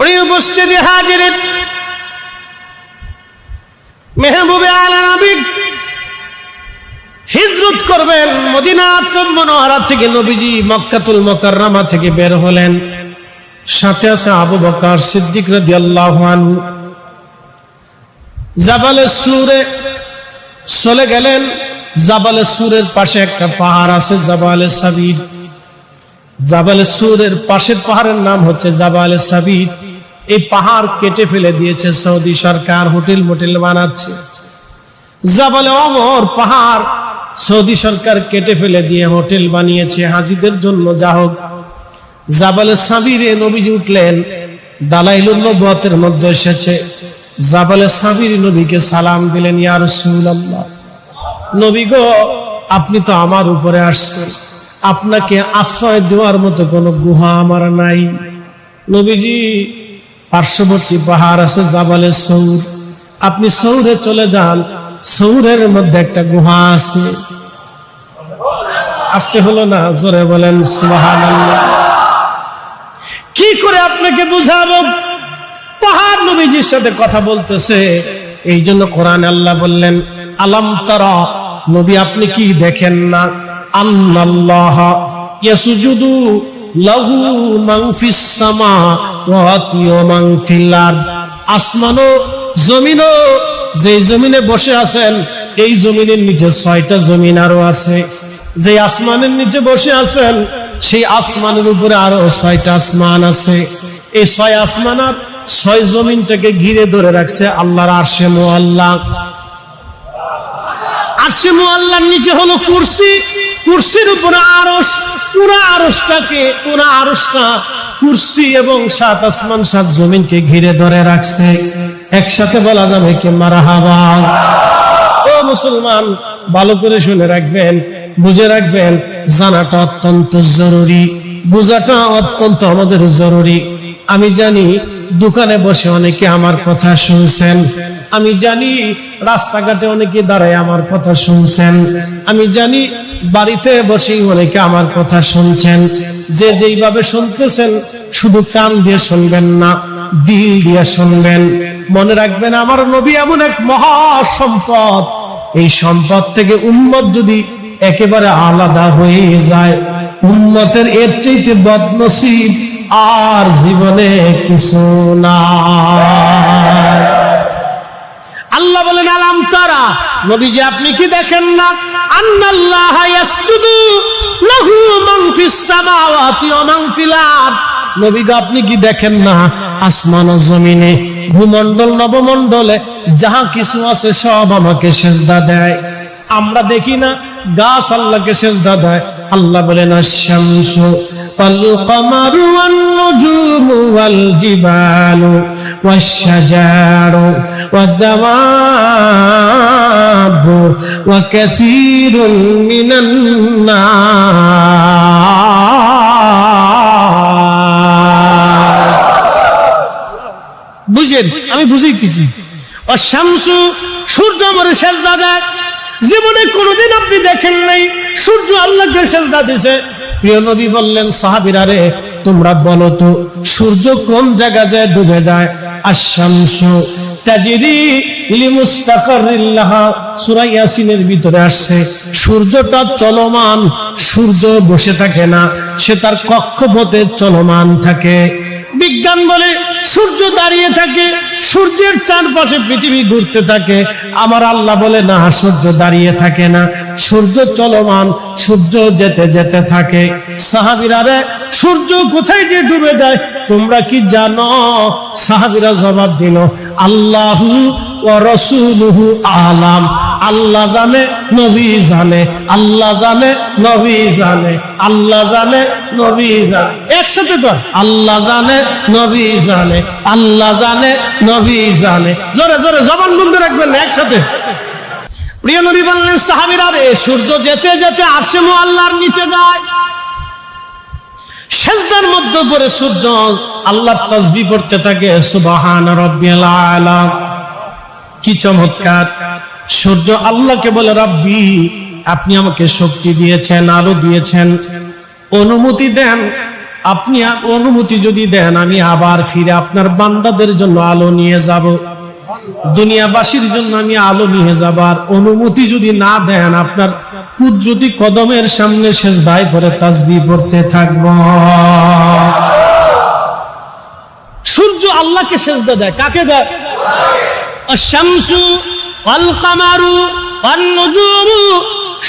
প্রিয় উপস্থিতি হাজিরিন, মেহবুবে আলা নবী হিজরত করবেন মদিনাতুল মুনাওয়ারা থেকে। নবীজি মক্কাতুল মুকাররমা থেকে বের হলেন, সাথে আছে আবু বকর সিদ্দিক রাদিয়াল্লাহু আনহু। জাবালে সুরে চলে গেলেন। জাবালে সুরের পাশে একটা পাহাড় আছে, জাবালে সাবির। জাবালে সুরের পাশের পাহাড়ের নাম হচ্ছে জাবালে সাবির। এই পাহাড় কেটে ফেলে দিয়েছে সৌদি সরকার, হোটেল মোটেল বানাচ্ছে। জাবালে ওমর পাহাড় সৌদি সরকার কেটে ফেলে দিয়ে হোটেল বানিয়েছে হাজীদের জন্য। যা হোক, জাবালে সাবিরে নবীজি উঠলেন। দালাইলুন নবুওয়াতের মধ্যে এসেছে, জাবালে সাবির নবীকে সালাম দিলেন, ইয়া রাসূলুল্লাহ, নবী গো, আপনি তো আমার উপরে আসছেন, আপনাকে আশ্রয় দেওয়ার মতো কোনো গুহা আমার নাই। নবীজি, পার্শ্ববর্তী পাহাড় আছে জাবালে সৌর, আপনি সৌরে চলে যান, সৌরের মধ্যে একটা গুহা আছে। আসতে হলো না, জোরে বলেন সুবহানাল্লাহ। কি করে আপনাকে বুঝাবো? পাহাড় নবীজির সাথে কথা বলতেছে। এই জন্য কোরআনে আল্লাহ বললেন, আলাম তারা, নবী আপনি কি দেখেন না, আল্লাহ ইয়াসজুদু লাহু মান ফিস সামাওয়াতি ওয়া মান ফিল আরদ, আসমান ও জমিন, যে জমিনে বসে আছেন এই জমিনের নিচে 6টা জমিন আরো আছে। যে আসমানের নিচে বসে আছেন সেই আসমানের উপরে আরো 6টা আসমান আছে। এই 6 আসমান আর 6 জমিনটাকে ঘিরে ধরে রাখছে আল্লাহর আরশে মুআল্লা। আরশে মুআল্লার নিচে হলো কুরসি, কুরসির উপরে আরশ। পুরা আরশটা কুরসি এবং 7 আসমান 7 জমিনকে ঘিরে ধরে রাখছে। একসাথে বলা যাবে কি মারহাবা। ও মুসলমান, ভালো করে শুনে রাখবেন, বুঝে রাখবেন, জানাটা অত্যন্ত জরুরি, বোঝাটা অত্যন্ত আমাদের জরুরি। আমি জানি দোকানে বসে অনেকে আমার কথা শুনছেন, আমি জানি রাস্তাঘাটে অনেকে দাঁড়ায় আমার কথা শুনছেন, আমি জানি বাড়িতে বসে অনেকে আমার কথা শুনছেন। যে যেইভাবে শুনতেছেন শুধু কান দিয়ে শুনবেন না, দিল দিয়ে শুনবেন। মনে রাখবেন, আমার নবী এমন এক মহা সম্পদ, এই সম্পদ থেকে উম্মত যদি একেবারে আলাদা হয়ে যায়, উম্মতের এর চাইতে বদনসিব আর জীবনে কিছু না। আল্লাহ বলেন, আলাম তারা, নবীজি আপনি কি দেখেন না, আন্নাল্লাহ ইয়াসজুদু লাহু মান ফিস সামাওয়াতি ওয়া মান ফিল আরদ, নবী গো আপনি কি দেখেন না, আসমান ও জমিনে, ভূমণ্ডল নবমণ্ডলে যাহা কিছু আছে সব আমাকে সিজদা দেয়। আমরা দেখি না গাছ আল্লাহকে সিজদা দেয়। আল্লাহ বলেন, আশ-শামসু ওয়াল কমারু ওয়ান নুজুমু ওয়াল জিবালু ওয়াশ-শাজারু ওয়াদ-দাওয়াবু ওয়া কাসীরুম মিনান নাস। বুঝেন, আমি বুঝাইতেছি। আশ-শামসু, সূর্য আমারে সিজদা দেয়। জীবনে কোনোদিন আপনি দেখেন নাই সূর্য আল্লাহকে সিজদা দিছে। প্রিয় নবী বললেন, সাহাবীরা রে, তোমরা বলো তো সূর্য কোন জায়গায় যায় ডুবে যায়? আশ-শামসু তাজরি লিমুস্তাকাররিল লাহা, সূরা ইয়াসিনের ভিতরে আসছে, সূর্যটা চলমান, সূর্য বসে থাকে না, সে তার কক্ষপথে চলমান থাকে। বিজ্ঞান বলে সূর্য দাঁড়িয়ে থাকে, সূর্যের চারপাশে পৃথিবী ঘুরতে থাকে। আমার আল্লাহ বলে না, সূর্য দাঁড়িয়ে থাকে না, সূর্য চলমান, সূর্য যেতে যেতে থাকে। সাহাবীরা রে, সূর্য কোথায় গিয়ে ডুবে যায় তোমরা কি জানো? সাহাবীরা জবাব দিল, আল্লাহু ওয়া রাসূলুহু আলাম, আল্লাহ জানে, নবী জানে, আল্লাহ জানে, নবী জানে, আল্লাহ জানে, নবী জানে। একসাথে তো, আল্লাহ জানে, নবী জানে, আল্লাহ জানে, নবী জানে। জোরে জোরে জবান বন্ধ রাখবেন না, একসাথে। প্রিয় নবী বললেন, সাহাবীরা রে, সূর্য যেতে যেতে আরশে মুআল্লার নিচে যায়, সিজদার মধ্যে পড়ে সূর্য আল্লাহর তাসবিহ পড়তে থাকে, সুবহান রাব্বিয়াল আলা। কি চমৎকার! সূর্য আল্লাহকে বলে, রব্বি, আপনি আমাকে শক্তি দিয়েছেন, আলো দিয়েছেন, অনুমতি দেন আপনি অনুমতি যদি দেন আমি আবার ফিরে আপনার বান্দাদের জন্য আলো নিয়ে যাব, দুনিয়াবাসীর জন্য আমি আলো নিয়ে যাবার অনুমতি যদি না দেন আপনার কুদরতি কদমের সামনে সেজদায় পড়ে তাসবিহ পড়তে থাকব। সূর্য আল্লাহকে সেজদা দেয়, কাকে দেয়? আশ-শামসু ওয়াল কামারু ওয়ান নুজুমু,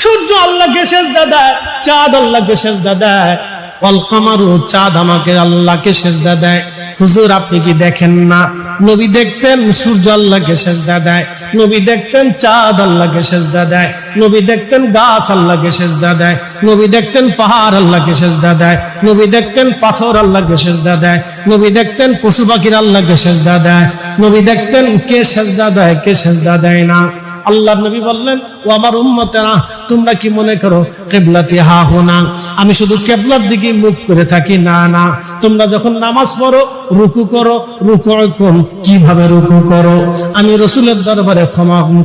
সূর্য আল্লাহকে সেজদা দেয়, চাঁদ আল্লাহকে সেজদা দেয়। ওয়াল কামারু, চাঁদ আমাকে আল্লাহকে সেজদা দেয়। হুজুর আপনি কি দেখেন না? নবী দেখতেন সূর্য আল্লাহকে সেজদা দেয়, নবী দেখতেন চাঁদ আল্লাহকে সেজদা দেয়, নবী দেখতেন গাছ আল্লাহকে সেজদা দেয়, নবী দেখতেন পাহাড় আল্লাহকে সেজদা দেয়, নবী দেখতেন পাথর আল্লাহকে সেজদা দেয়, নবী দেখতেন পশু পাখির আল্লাহকে সেজদা দেয়, নবী দেখতেন কে সেজদা দেয় কে সেজদা দেয় না। আল্লাহ নবী বললেন, ও আমার উম্মতেরা, তোমরা কি মনে করো কিবলাতি হা হুনা, আমি শুধু কিবলার দিকে মুখ করে থাকি? না না, তোমরা যখন নামাজ পড়ো রুকু করো, রুকুকুম কিভাবে রুকু করো আমি রাসূলের দরবারে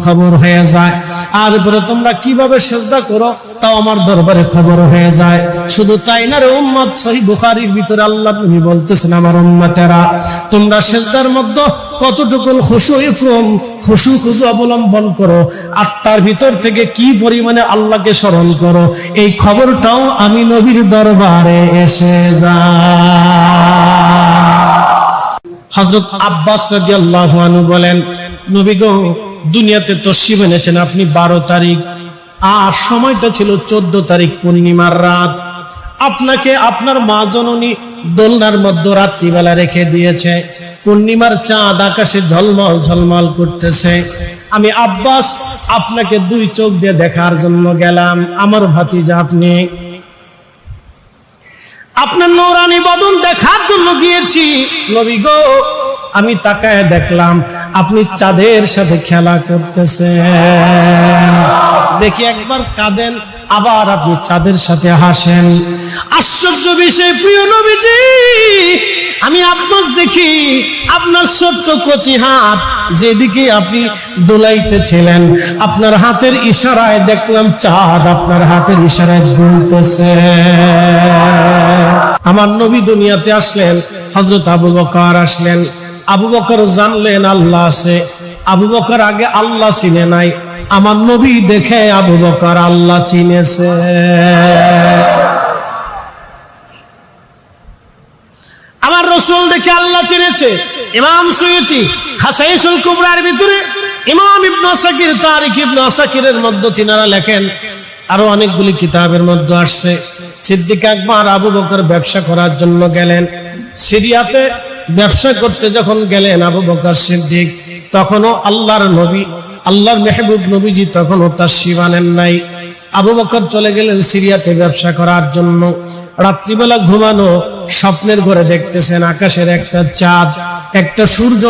খবর হয়ে যায়। আর পরে তোমরা কিভাবে সিজদা করো তাও আমার দরবারে খবর হয়ে যায়। শুধু তাই না রে উম্মত, সহিহ বুখারীর ভিতরে আল্লাহ নবী বলতেছেন, আমার উম্মতেরা তোমরা সিজদার মধ্যে কতটুকু খুশু অবলম্বন করো, আত্মার ভিতর থেকে কি পরিমাণে আল্লাহকে স্মরণ করো, এই খবরটাও আমি নবীর দরবারে এসে যায়। হযরত আব্বাস রাদিয়াল্লাহু আনহু বলেন, নবী গো দুনিয়াতে তশরিফ এনেছেন আপনি 12 তারিখ, আর সময়টা ছিল 14 তারিখ পূর্ণিমার রাত। আপনাকে আপনার মা জননী দোলনার মধ্যে রাত্রিবেলা রেখে দিয়েছে, পূর্ণিমার চাঁদ আকাশে ঝলমল ঝলমল করতেছে। আমি আব্বাস আপনাকে 2 চোখ দিয়ে দেখার জন্য গেলাম, আমার ভাতিজা আপনি, আপনার নূরানী বদন দেখার জন্য গিয়েছি। নবী গো আমি তাকায় দেখলাম আপনি চাঁদের সাথে খেলা করতেছেন, দেখি একবার কাঁদেন আবার আপনি চাঁদের সাথে হাসেন। আশ্চর্য বিষয় প্রিয় নবীজি, আমি আব্বাস দেখি আপনার ছোট্ট কচি হাত যেদিকে আপনি দোলাইতেছিলেন, আপনার হাতের ইশারায় দেখলাম চাঁদ আপনার হাতের ইশারায় ঝুলতেছে। আমার নবী দুনিয়াতে আসলেন, হযরত আবু বকর আসলেন। আবু বকর জানলেন আল্লাহ আছে, আবু বকর আগে আল্লাহ চিনে নাই, আমার নবী দেখে আবু বকর আল্লাহ চিনেছে। আমার রাসূল দেখে আল্লাহ চিনেছে। ইমাম সুয়ুতি খাসাইসুল কুবরার ভিতরে, ইমাম ইবনে আসাকির তারিখ ইবনে আসাকিরের মধ্যে তিনারা লেখেন, আরো অনেকগুলি কিতাবের মধ্যে আসছে, সিদ্দিক আকবর আবু বকর ব্যবসা করার জন্য গেলেন সিরিয়াতে। ব্যবসা করতে যখন গেলেন আবু বকর সিদ্দিক, তখনও আল্লাহর নবী আল্লাহর মেহবুব নবীজি তখনও তাশরীফ আনেন নাই। আবু বকর চলে গেলেন সিরিয়াতে ব্যবসা করার জন্য। রাত্রিবেলা ঘুমানো, স্বপ্নের ঘরে দেখতেছেন আকাশের একটা চাঁদ একটা সূর্য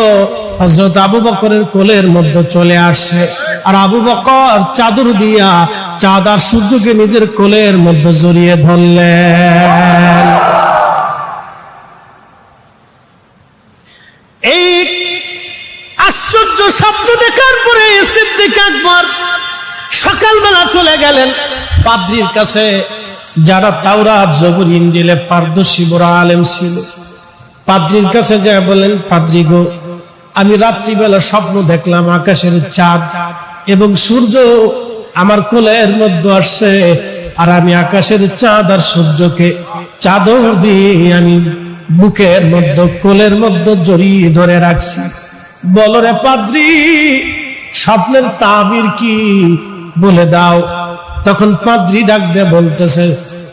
হযরত আবু বকরের কোলের মধ্যে চলে আসছে, আর আবু বকর চাদর দিয়া চাঁদ আর সূর্যকে নিজের কোলের মধ্যে জড়িয়ে ধরলেন। এই আশ্চর্য স্বপ্ন দেখার পরে সিদ্দিক আকবর সকালবেলা চলে গেলেন পাদ্রীর কাছে, যারা তাওরাত জবুর ইনজিলে পারদর্শী বড় আলেম ছিল। পাদ্রীর কাছে যা বলেন, পাদ্রী গো আমি রাত্রিবেলা স্বপ্ন দেখলাম আকাশের চাঁদ এবং সূর্য আমার কোলের মধ্যে আসছে, আর আমি আকাশের চাঁদ আর সূর্যকে চাদর দিয়ে আমি বুকের মধ্যে কোলের মধ্যে জড়িয়ে ধরে রাখছি। বলো রে পাদ্রী স্বপ্নের তাবির কি বলে দাও। তখন পাদ্রী ডাক দিয়ে বলতেছে,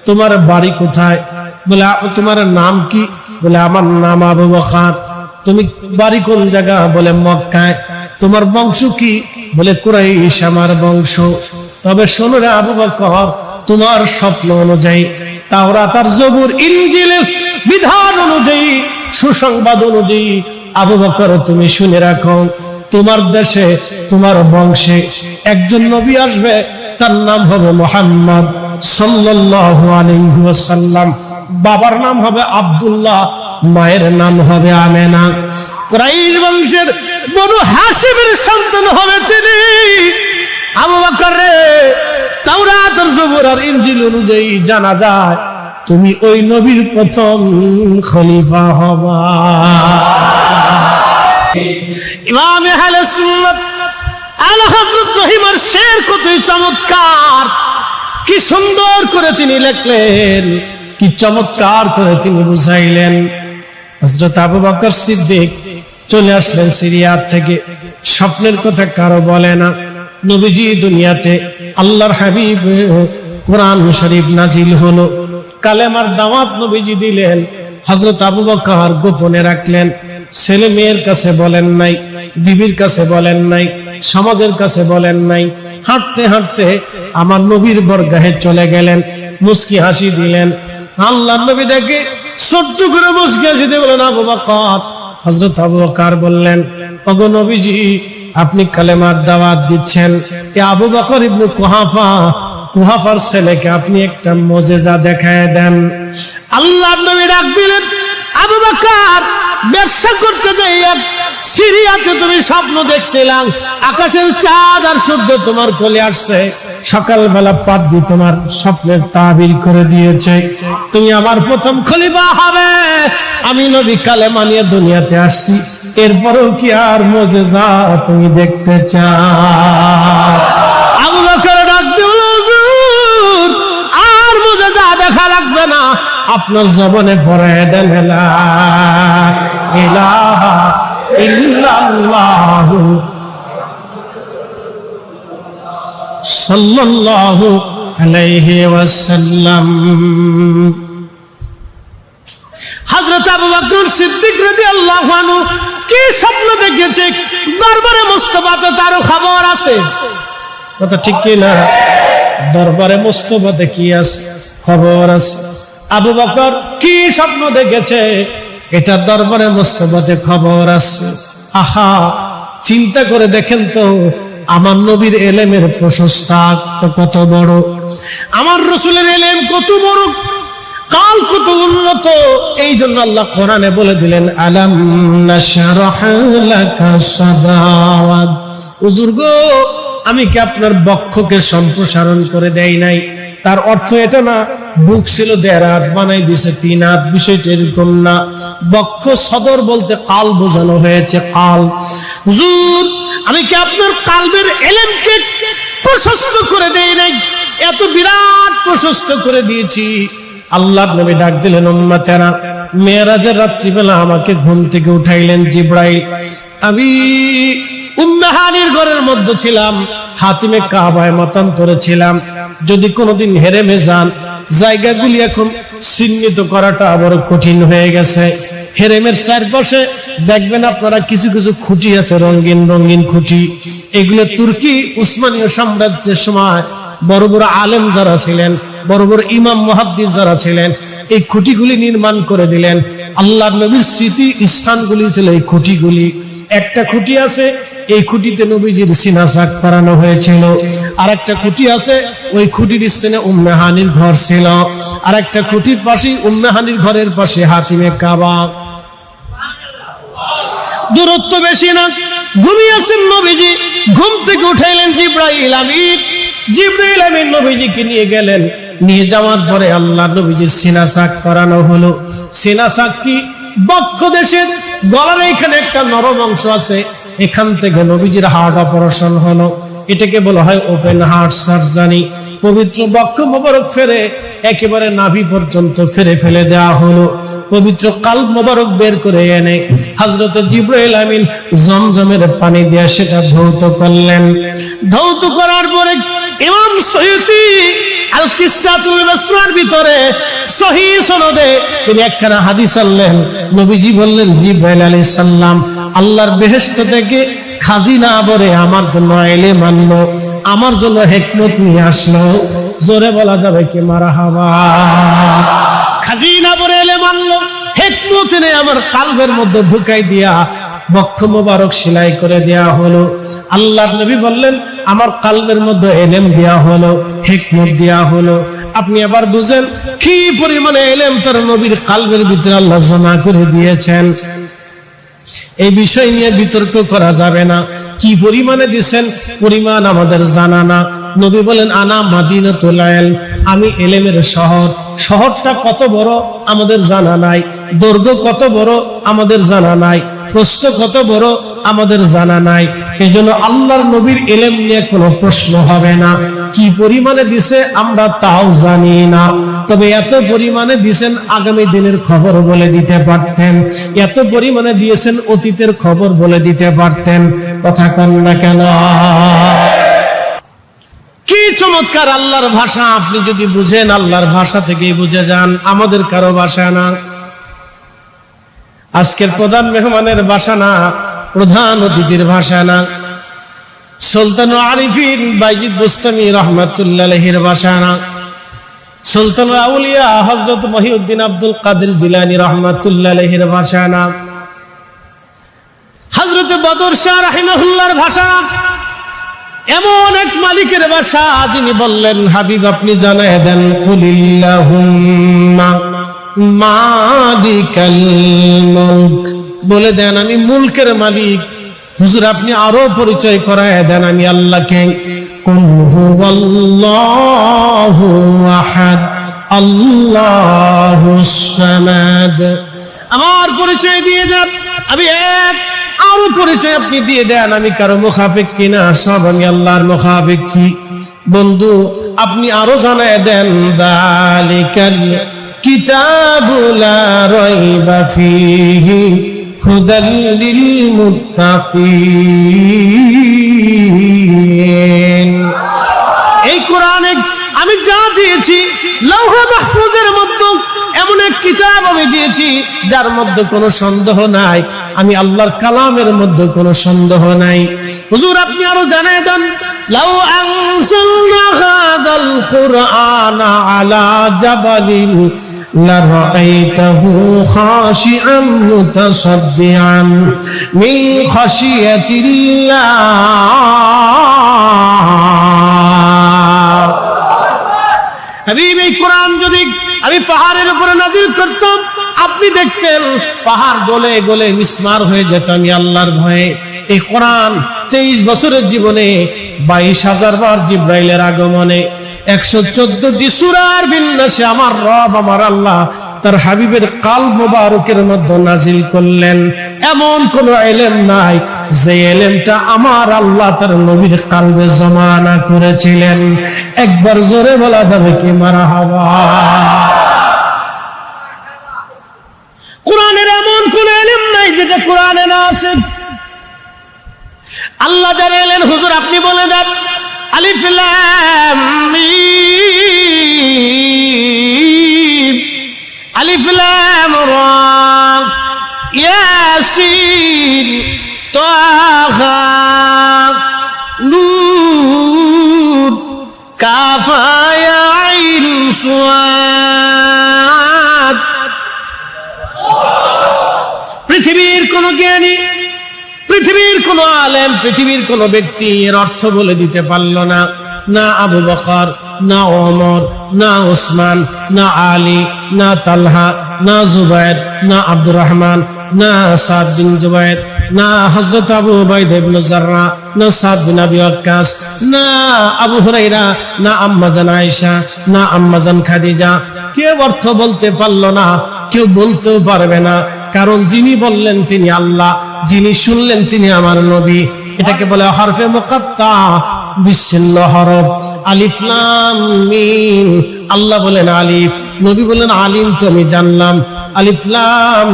তোমার বাড়ি কোথায়? বলে তোমার নাম কি? বলে আমার নাম আবু বকর। তুমি বাড়ি কোন জায়গা? বলে মক্কায়। তোমার বংশ কি? বলে কুরাইশ আমার বংশ। তবে শোনো রে আবু বকর, তোমার স্বপ্ন অনুযায়ী তাওরাত আর জবুর ইনজিলের বিধান অনুযায়ী সুসংবাদ অনুযায়ী আবু বকর তুমি শুনে রাখো, তোমার দেশে তোমার বংশে একজন নবী আসবে, তার নাম হবে মুহাম্মদ সাল্লাল্লাহু আলাইহি ওয়াসাল্লাম। বাবার নাম হবে আব্দুল্লাহ, মায়ের নাম হবে আমেনা। কুরাইশ বংশের বনু হাশিমের সন্তান হবে তিনি। আবু বকর রে, তাওরাত আর জবুর আর ইনজিল অনুযায়ী জানা যায় তুমি ওই নবীর প্রথম খলিফা হবা। ইমাম আহলে সুন্নাত আলা হযরত রহিমার শের কতই চমৎকার, কি সুন্দর করে তিনি লিখলেন, কি চমৎকার করে তিনি বুঝাইলেন। হযরত আবু বকর সিদ্দিক চলে আসলেন সিরিয়া থেকে, স্বপ্নের কথা কারো বলে না। নবীজি দুনিয়াতে, আল্লাহর হাবিব কোরআন শরীফ নাজিল হলো, কালেমার দাওয়াত নবীজি দিলেন। হযরত আবু বকর গোপনে রাখলেন, ছেলে মেয়ের কাছে বলেন নাই, বিবির কাছে বলেন নাই, সমাজের কাছে বলেন নাই। হাঁটতে হাঁটতে আমার নবীর বরগাহে চলে গেলেন, মুস্কি হাসি দিলেন। আল্লাহর নবী দেখে ছোট্ট করে মুস্কি হাসি দিয়ে বলেন, আবু বকর। হযরত আবু বকর বললেন, ওগো নবীজি, আপনি কালেমার দাওয়াত দিচ্ছেন, এ আবু বকর ইবনে কুহাফার ছেলেকে আপনি একটা মুজিজা দেখায় দেন। আল্লাহর নবী ডাক দিলেন, আবু বকর, ব্যবসা করতে যাইয়া সিরিয়াতে তুমি স্বপ্ন দেখছিলাম, আকাশের চাঁদ আর সূর্য তোমার কোলে আসছে, সকালবেলা পাদ্রী তোমার স্বপ্নের তাবির করে দিয়েছে, তুমি আমার প্রথম খলিফা হবে। আমি নবী কালেমা নিয়ে দুনিয়াতে আসছি, এরপরও কি আর মুজিজা তুমি দেখতে চাও? আবু বকর ডাক দিল, হুজুর, আর মুজিজা দেখা লাগবে না, আপনার জবানে পড়ে দেন লা ইলাহা ইল্লাল্লাহু সাল্লাল্লাহু আলাইহি ওয়াসাল্লাম। হযরত আবু বকর সিদ্দিক রাদিয়াল্লাহু আনহু কি স্বপ্ন দেখেছে, দরবারে মুস্তাফাতে তারও খবর আছে। কথা ঠিক কি না? দরবারে মুস্তাফাতে কি আছে? খবর আছে। আবু বকর কি স্বপ্ন দেখেছে, এটা দরবারে মুস্তাফাতে খবর আছে। আহা, চিন্তা করে দেখেন তো, আমার নবীর এলেমের প্রশস্তা কত বড়, আমার রাসূলের এলেম কত বড়, কাল কত উন্নত। এই জন্য আল্লাহ কোরআনে বলে দিলেন, আলাম নাশরাহ লাকা সাদাওয়াত। হুজুর গো, আমি কি আপনার বক্ষকে সম্প্রসারণ করে দেই নাই? তার অর্থ এটা না বুক ছিল 1.5 হাত বানাই দিছে 3 হাত, বিষয়টা এরকম না। বক্ষ সদর বলতে কাল বোঝানো হয়েছে, কাল। হুজুর, আমি কি আপনার কালবের এলেমকে প্রশস্ত করে দেই নাই? এত বিরাট প্রশস্ত করে দিয়েছি। আল্লাহর নবী ডাক দিলেন, উম্মতেরা, মেরাজের রাত্রিবেলা আমাকে ঘুম থেকে উঠাইলেন জিবরাইল। আমি উম্মে হানির ঘরের মধ্যে ছিলাম, হাতিমে কাবায় মতান্তরে ছিলাম। যদি কোনোদিন হেরেমে যান, জায়গাগুলি এখন চিহ্নিত করাটা বড় কঠিন হয়ে গেছে। হেরেমের চারপাশে দেখবেন আপনারা কিছু কিছু খুঁটি আছে, রঙিন রঙিন খুঁটি। এগুলো তুর্কি উসমানীয় সাম্রাজ্যের সময় বড় বড় আলেম যারা ছিলেন, বড় বড় ইমাম মুহাদ্দিস যারা ছিলেন, এই খুঁটিগুলি নির্মাণ করে দিলেন। আল্লাহর নবীর স্মৃতি স্থানগুলি ছিল এই খুঁটিগুলি। একটা খুঁটি আছে, এই খুঁটিতে নবীজির সিনা সাক করানো হয়েছিল। আর একটা খুঁটি আছে, ওই খুঁটির স্থানে উম্মে হানির ঘর ছিল। আর একটা খুঁটির পাশে উম্মে হানির ঘরের পাশে হাতিমে কাবা। দূরত্ব বেশি না। ঘুমিয়েছেন নবীজি, ঘুম থেকে উঠাইলেন জিবরাইল আমিন। জিবরাইল আমিন নবীজিকে নিয়ে গেলেন। নিয়ে যাওয়ার পরে আল্লাহ নবীজির সিনা সাক করানো হলো। সিনা সাক কি? বক্ষ দেশের গলার এখানে একটা নরম অংশ আছে, এখান থেকে নবীজির হার্ট অপারেশন হলো। এটাকে বলা হয় ওপেন হার্ট সার্জারি। পবিত্র বক্ষ মোবারক ফেরে একেবারে নাভি পর্যন্ত ফেরে ফেলে দেওয়া হলো। পবিত্র কাল্ব মোবারক বের করে এনে হযরত জিবরাইল আমিন জমজমের পানি দিয়ে সেটা ধৌত করলেন। ধৌত করার পরে ইমাম সয়ুতি আল কিসাতুল মাসরার ভিতরে সহিহ সনদে তিনি একখানা হাদিস আনলেন। নবীজি বললেন, জিবরাইল আলাইহিস সালাম আল্লাহর বেহেশত থেকে খাজিনা ভরে আমার জন্য ইলম আনলো, আমার জন্য হিকমত নিয়ে আসলো। জোরে বলা যাবে কি মারহাবা? খাজিনা ভরে ইলম আনলো, হিকমত এনে আমার কালবের মধ্যে ঢুকাই দিয়া বক্ষ মোবারক সেলাই করে দেয়া হলো। আল্লাহর নবী বললেন, আমার কালবের মধ্যে ইলম দেয়া হলো, হিকমত দেয়া হলো। আপনি আবার বুঝেন কি পরিমাণে ইলম তার নবীর কালবের ভিতরে আল্লাহ জমা করে দিয়েছেন। এই বিষয় নিয়ে বিতর্ক করা যাবে না। কি পরিমাণে দিয়েছেন পরিমাণ আমাদের জানা না। নবী বলেন, আনা মাদিনাতুল ইলম, আমি ইলমের শহর। শহরটা কত বড় আমাদের জানা নাই, দৈর্ঘ্য কত বড় আমাদের জানা নাই, প্রস্থ কত বড় আমাদের জানা নাই। এই জন্য আল্লাহর নবীর ইলম নিয়ে কোনো প্রশ্ন হবে না। কি পরিমাণে দিছে আমরা তাও জানি না, তবে এত পরিমাণে দিয়েছেন আগামী দিনের খবর বলে দিতে পারতেন, এত পরিমাণে দিয়েছেন অতীতের খবর বলে দিতে পারতেন। কথা কন না কেন? কি চমৎকার আল্লাহর ভাষা! আপনি যদি বুঝেন আল্লাহর ভাষা থেকেই বুঝে যান, আমাদের কারো ভাষা না, আজকের প্রধান মেহমানের ভাষা না, প্রধান অতিথির ভাষা না, সুলতান আরিফিন বাইজিদ বুস্তামি রহমাতুল্লাহ আলাইহির ভাষা না, সুলতান আউলিয়া হযরত মহিউদ্দিন আব্দুল কাদের জিলানী রহমাতুল্লাহ আলাইহির ভাষা না, হযরত বদর শাহ রাহিমাহুল্লাহর ভাষা। এমন এক মালিকের ভাষা যিনি বললেন, হাবিব আপনি জানায় দেন, কুলিল্লাহুম্মা মালিকাল মুলক, বলে দেন আমি মুলকের মালিক। হুজুর আপনি আরো পরিচয় করায় দেন আমি আল্লাহকে। কুল হুয়াল্লাহু আহাদ আল্লাহুস সামাদ, আমার পরিচয় দিয়ে দেন আমি এক। আরো পরিচয় আপনি দিয়ে দেন আমি কারো মুখাফিক কিনা, সব আমি আল্লাহর মুখাফিক কি। বন্ধু আপনি আরো জানায় দেন, যালিকাল কিতাবু লা রাইবা ফীহি হুদাল লিল মুত্তাকিন। এই কোরআনে আমি যা দিয়েছি, লৌহে মাহফুজের মধ্যে এমন এক কিতাব আমি দিয়েছি যার মধ্যে কোনো সন্দেহ নাই, আমি আল্লাহর কালামের মধ্যে কোনো সন্দেহ নাই। হুজুর আপনি আরো জানায় দেন, লাউ আনসালনা হাযাল কুরআনা আলা জাবালিন লারাআইতাহু খাশিআন মুতাসাদ্দিআন মিন খাশিয়াতিল্লাহ। হাবিব এই কোরআন যদি আমি পাহাড়ের উপরে নাজিল করতাম, আপনি দেখতেন পাহাড় গলে গলে মিসমার হয়ে যেত আমি আল্লাহর ভয়ে। এই কোরআন 23 বছরের জীবনে 22,000 বার জিব্রাইলের আগমনে 114টি সূরার বিন্যাসে আমার রব আমার আল্লাহ তার হাবিবের কালব মোবারকের মধ্যে নাজিল করলেন। এমন কোন ইলম নাই যে ইলমটা আমার আল্লাহ তার নবীর কালবে জমানা করেছিলেন। একবার জোরে বলা যাবে কি মারহাবা? কোরআনের এমন কোন ইলম নাই যেটা কোরআনে না আছে। আল্লাহ জানালেন, হুজুর আপনি বলে দেন, আলিফ লাম মিম, আলিফ লাম রা, ইয়াসিন, তাহা, নুন, কাফ, ইয়া আইন, সাদ। পৃথিবীর কোন জ্ঞানী, পৃথিবীর কোন আলেম, পৃথিবীর কোন ব্যক্তি এর অর্থ বলে দিতে পারল না। না আবু বকর, না ওমর, না উসমান, না আলী, না তালহা, না জুবায়ের, না আব্দুর রহমান, না সাদ বিন জুবায়ের, না হযরত আবু উবাইদা ইবনে জাররাহ, না সাদ বিন আবি ওয়াক্কাস, না আবু হুরায়রা, না আম্মাজান আয়েশা, না আম্মাজান খাদিজা। কেউ অর্থ বলতে পারল না, কেউ বলতেও পারবে না, কারণ যিনি বললেন তিনি আল্লাহ, যিনি শুনলেন তিনি আমার নবী। এটাকে বলে হরফে মুকাত্তা, বিচ্ছিন্ন হরফ। আলিফ লাম মিম, আল্লাহ বলেন আলিফ, নবী বলেন আলিম তো আমি জানলাম। আলিফ লাম,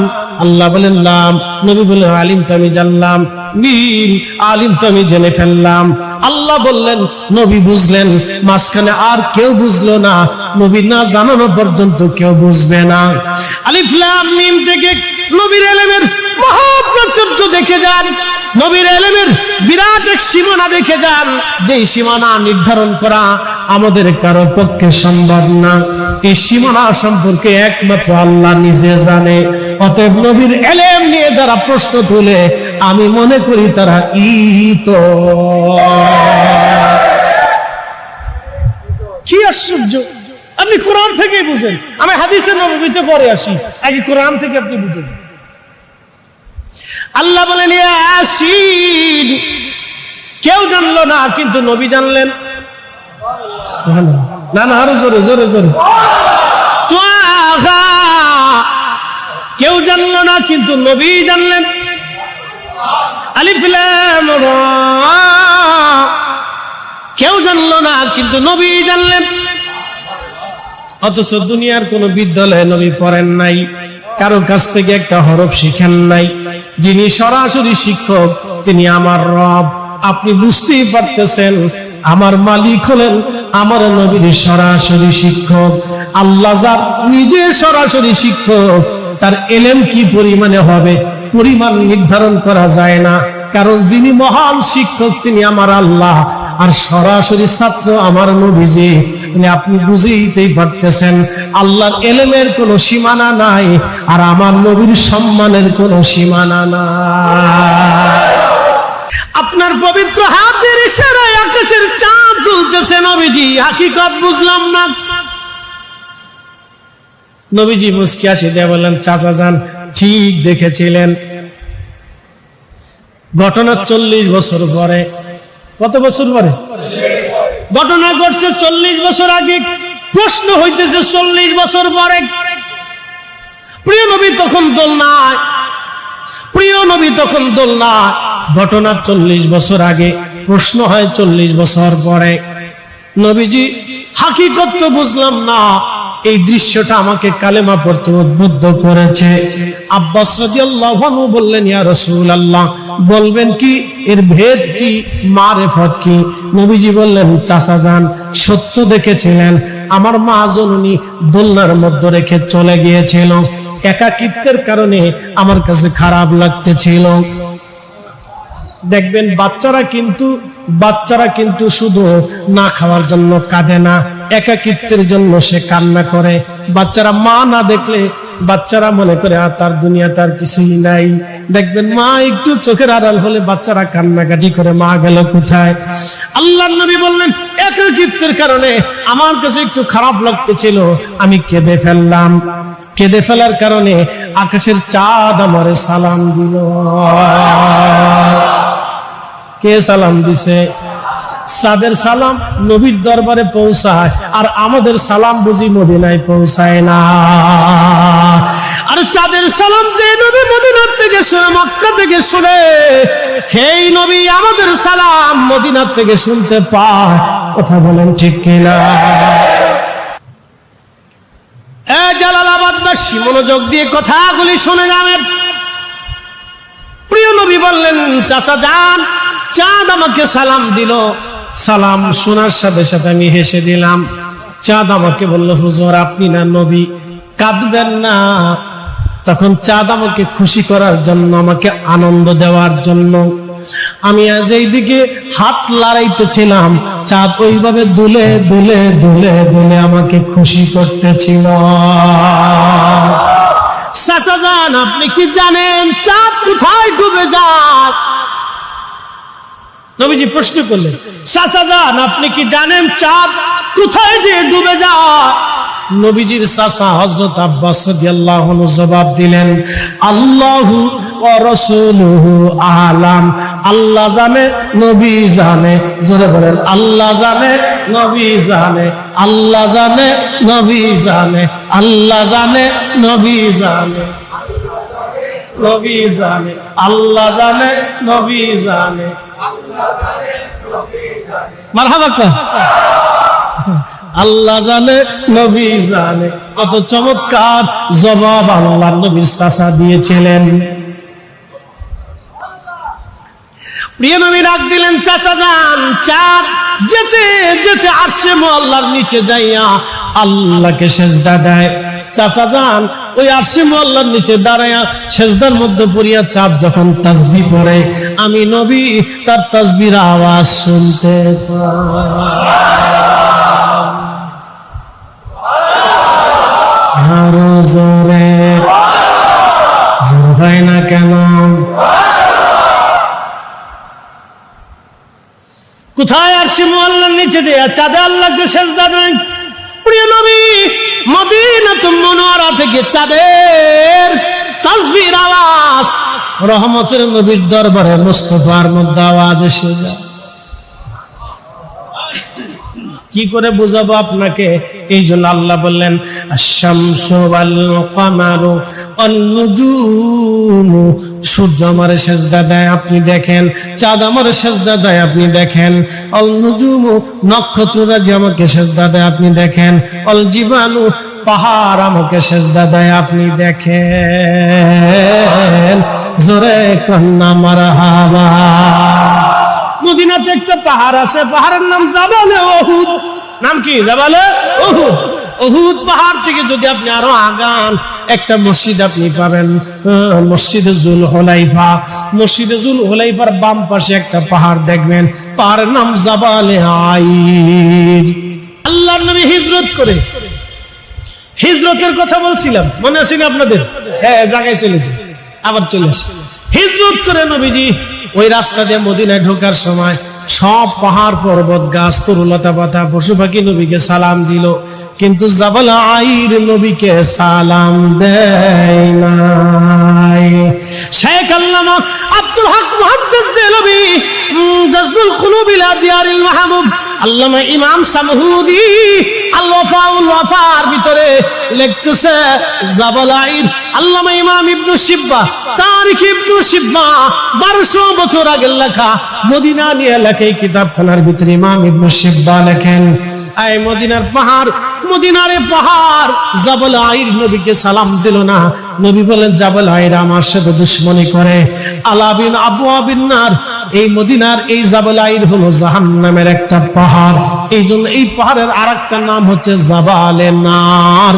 আল্লাহ বলেন লাম, নবী বলেন আলিম তো আমি জানলাম। মিম, আলিম তো আমি জেনে ফেললাম। আল্লাহ বললেন, নবী বুঝলেন, মাঝখানে আর কেউ বুঝলো না, নবী না জানানো পর্যন্ত কেউ বুঝবে না। আলিফ লাম মিম থেকে নবীর ইলমের মহাপ্রাচুর্য দেখে যান, নবীর ইলমের বিরাট এক সীমানা দেখে যান, যে সীমানা নির্ধারণ করা আমাদের কারো পক্ষে সম্ভব না। এই সীমানা সম্পর্কে একমাত্র আল্লাহ নিজে জানে। অতএব নবীর ইলম নিয়ে যারা প্রশ্ন তুলে, আমি মনে করি তারা কি আশ্চর্য! আপনি কোরআন থেকে বুঝেন, আমি হাদিসের নববীতে পরে আসি, আগে কোরআন থেকে আপনি বুঝেন। আল্লাহ বলেন ইয়াসিন, কেউ জানলো না কিন্তু নবী জানলেন। না না, আরো জোরে জোরে জোরে। কেউ জানলো না, কিন্তু নবী জানলেন। আলিফ লাম রা, কেউ জানলো না, কিন্তু নবী জানলেন। অথচ দুনিয়ার কোন বিদ্যালয়ে নবী পড়েন নাই, কারো কাছ থেকে একটা হরফ শিখেন নাই। যিনি সরাসরি শিক্ষক তিনি আমার রব। আপনি বুঝতেই পারতেছেন আমার মালিক হলেন আমার নবীর সরাসরি শিক্ষক। আল্লাহ যার নিজে সরাসরি শিক্ষক, তার এলেম কি পরিমাণে হবে পরিমাণ নির্ধারণ করা যায় না, কারণ যিনি মহান শিক্ষক তিনি আমার আল্লাহ, আর সরাসরি ছাত্র আমার নবীজি। আপনি বুঝতেই পারতেছেন আল্লাহর এলেমের কোনো সীমানা নাই, আর আমার নবীর সম্মানের কোনো সীমানা নাই। আপনার পবিত্র হাতের ইশারায় আকাশের চাঁদ দুলতেছে নবীজি, হাকিকত বুঝলাম না। নবীজি মুস্কি হাসি দিয়ে বললেন, চাচা যান ঠিক দেখেছিলেন। ঘটনা 40 বছর পরে। কত বছর পরে ঘটনা ঘটছে? 40 বছর আগে। প্রশ্ন হইতেছে 40 বছর পরে। প্রিয় নবী তখন দোলনায়, প্রিয় নবী তখন দোলনায়। ঘটনা 40 বছর আগে, প্রশ্ন হয় 40 বছর পরে। নবীজি হাকিকত তো বুঝলাম না, এই দৃশ্যটা আমাকে কালেমা পড়তে উদ্বুদ্ধ করেছে। আব্বাস রাদিয়াল্লাহু আনহু বললেন, ইয়া রাসূলুল্লাহ বলবেন কি, এর ভেদ কি, মারেফত কি? নবীজি বললেন, চাচা যান সত্য দেখেছিলেন, আমার মা জননী দোলনার মধ্যে রেখে চলে গিয়েছিল। একাকিত্বের কারণে আমার কাছে খারাপ লাগতেছিল। দেখবেন বাচ্চারা কিন্তু শুধু না খাওয়ার জন্য কাঁদে না, একাকিত্বের জন্য সে কান্না করে। বাচ্চারা মা না দেখলে বাচ্চারা মনে করে তার দুনিয়া তার কিছুই নাই। দেখবেন মা একটু চোখের আড়াল হলে বাচ্চারা কান্নাকাটি করে, মা গেল কোথায়? আল্লাহর নবী বললেন, একাকিত্বের কারণে আমার কাছে একটু খারাপ লাগতেছিল, আমি কেঁদে ফেললাম। কেঁদে ফেলার কারণে আকাশের চাঁদ আমারে সালাম দিল। কে সালাম দিছে? চাঁদের সালাম নবীর দরবারে পৌঁছায়, আর আমাদের সালাম বুঝি মদিনায় পৌঁছায় না। আর চাঁদের সালাম যে নবী মদিনার থেকে শুনে, মক্কা থেকে শুনে, সেই নবী আমাদের সালাম মদিনার থেকে শুনতে পায়। কথা বলেন ঠিক কিনা? জালালাবাদবাসী মনোযোগ দিয়ে কথাগুলি শুনে যাবেন। প্রিয় নবী বললেন, চাচা যান, চাঁদ আমাকে সালাম দিল। সালাম শোনার সাথে সাথে আমি হেসে দিলাম। চাঁদ আমাকে বলল, হুজুর আপনি না নবী, কাঁদবেন না। তখন চাঁদ আমাকে খুশি করার জন্য, আমাকে আনন্দ দেওয়ার জন্য, আমি আজ এইদিকে হাত লড়াইতেছিলাম, চাঁদ ওইভাবে দুলে দুলে দুলে দুলে আমাকে খুশি করতেছিল। চাচা যান আপনি কি জানেন চাঁদ কোথায় ডুবে যায়? নবীজি প্রশ্ন করলেন, চাচা যান আপনি কি জানেন চাঁদ কোথায় যে ডুবে যায়? নবীজির চাচা হযরত আব্বাস রাদিয়াল্লাহু আনহু জবাব দিলেন, আল্লাহু ওয়া রাসূলুহু আ'লাম। আল্লাহ জানে, নবী জানে। জোরে বলেন, আল্লাহ জানে, নবী জানে। আল্লাহ জানে, নবী জানে। আল্লাহ জানে, নবী জানে। নবী জানে, আল্লাহ জানে, নবী জানে। মারহাবা। আল্লাহ জানে, নবী জানে। কত চমৎকার জবাব আল্লাহর নবীর চাচা দিয়েছিলেন। প্রিয় নবী ডাক দিলেন, চাচা যান, চাঁদ যেতে যেতে আরশে মুআল্লার নিচে যাইয়া আল্লাহকে সিজদা দেয়। চাচা যান ওই আরশে মুআল্লার নিচে দাঁড়ায়া সিজদার মধ্যে পড়িয়া চাঁদ যখন তাসবিহ পড়ে, আমি নবী তার তাসবিহর আওয়াজ শুনতে পাই। আরো জোরে জোর হয় না কেন? কোথায় আরশে মুআল্লার নিচে দেয়া চাঁদে আল্লাহকে সিজদা দেয়। প্রিয় নবী মদিনাতুল মুনাওয়ারা থেকে চাঁদের তাসবিহর আওয়াজ রহমতের নবীর দরবারে মুস্তাফার মধ্যে আওয়াজ এসে যায়। কি কি করে বুঝাবো আপনাকে? এই জন্য আল্লাহ বললেন আশ-শামসু ওয়াল কামারু ওয়ান নুজুমু, সূর্য আমার সেজদা দেয় আপনি দেখেন, চাঁদ আমার সেজদা দেয় আপনি দেখেন, আল নুজুমু নক্ষত্ররা যে আমাকে সেজদা দেয় আপনি দেখেন, আল জিবালু পাহাড় আমাকে সেজদা দেয় আপনি দেখেন। জোরে কন্না মারহাবা। মদিনাতে একটা পাহাড় আছে, পাহাড়ের নাম জাবালে উহুদ। নাম কি? জাবালে উহুদ। উহুদ পাহাড় থেকে যদি আপনি আরো আগান, একটা মসজিদ আপনি পাবেন, মসজিদে জুল হুলাইফা। মসজিদে জুল হুলাইফার বাম পাশে একটা পাহাড় দেখবেন, পাহাড়ের নাম জাবালে আইর। আল্লাহর নবী হিজরত করে, হিজরতের কথা বলছিলাম, মনে আছে না আপনাদের? হ্যাঁ, জায়গায় চলে যান, আবার চলে আসে। হিজরত করে নবীজি ওই রাস্তা দিয়ে মদিনায় ঢোকার সময় সব পাহাড় পর্বত গাছ তরুলতা পাতা পশু পাখি নবীকে সালাম দিল, কিন্তু জাবাল আইর নবীকে সালাম দেয় নাই। শেখ আল্লামা আব্দুল হক মুহাদ্দিস দেলভী জাজবুল কুলুব ইলা দিয়ারিল মাহবুব, আল্লামা ইমাম সামহুদি আল ওয়াফাউল ওয়াফার ভিতরে লিখতেছে জাবাল আইর। আল্লামা ইমাম ইবনে শিব্বা তারিখ ইবনে শিব্বা 1200 বছর আগে লেখা মদিনা নিয়ে লেখা এই কিতাবখানার ভিতরে ইমাম ইবনে শিব্বা লেখেন, এই মদিনার পাহাড়, মদিনারে পাহাড় জাবাল আইর নবীকে সালাম দিল না। নবী বলেন জাবাল আইর আমার সাথে দুশমনি করে, আলাবিন আবু আবিন্নার, এই মদিনার এই জাবাল আইর হলো জাহান্নামের একটা পাহাড়। এই জন্য এই পাহাড়ের আরেকটা নাম হচ্ছে জাবালে নার,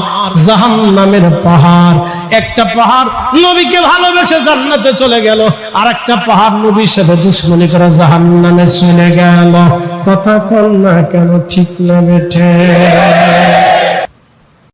জাহান্নামের পাহাড়। একটা পাহাড় নবীকে ভালোবেসে জান্নাতে চলে গেল, আর একটা পাহাড় নবীর সাথে দুশমনি করে জাহান্নামে চলে গেল। কথা বল না কেন, ঠিক না বেঠে?